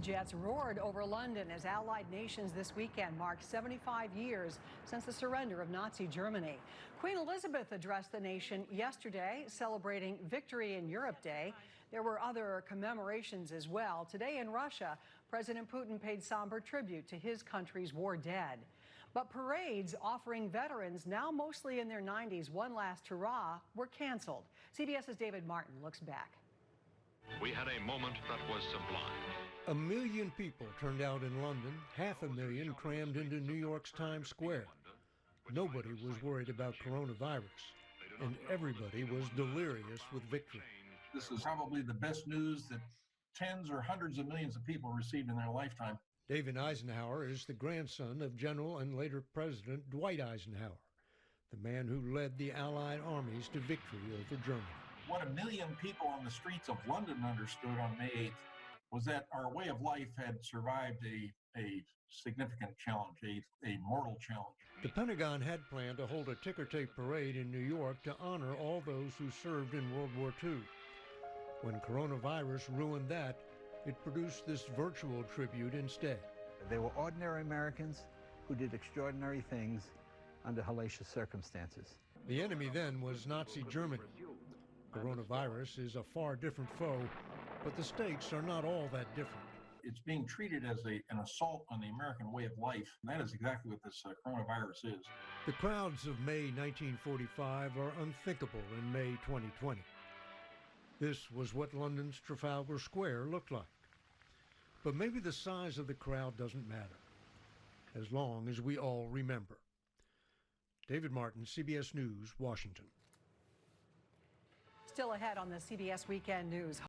jets roared over London as Allied nations this weekend marked 75 years since the surrender of Nazi Germany. Queen Elizabeth addressed the nation yesterday, celebrating Victory in Europe Day. There were other commemorations as well. Today in Russia, President Putin paid somber tribute to his country's war dead. But parades offering veterans, now mostly in their 90s, one last hurrah, were canceled. CBS's David Martin looks back. We had a moment that was sublime. 1 million people turned out in London, 500,000 crammed into New York's Times Square. Nobody was worried about coronavirus, and everybody was delirious with victory. This is probably the best news that tens or hundreds of millions of people received in their lifetime. David Eisenhower is the grandson of General and later President Dwight Eisenhower, the man who led the Allied armies to victory over Germany. What 1 million people on the streets of London understood on May 8th was that our way of life had survived a significant challenge, a mortal challenge. The Pentagon had planned to hold a ticker tape parade in New York to honor all those who served in World War II. When coronavirus ruined that, it produced this virtual tribute instead. They were ordinary Americans who did extraordinary things under hellacious circumstances. The enemy then was Nazi Germany. Coronavirus is a far different foe, but the stakes are not all that different. It's being treated as an assault on the American way of life. And that is exactly what this coronavirus is. The crowds of May 1945 are unthinkable in May 2020. This was what London's Trafalgar Square looked like. But maybe the size of the crowd doesn't matter, as long as we all remember. David Martin, CBS News, Washington. Still ahead on the CBS Weekend News.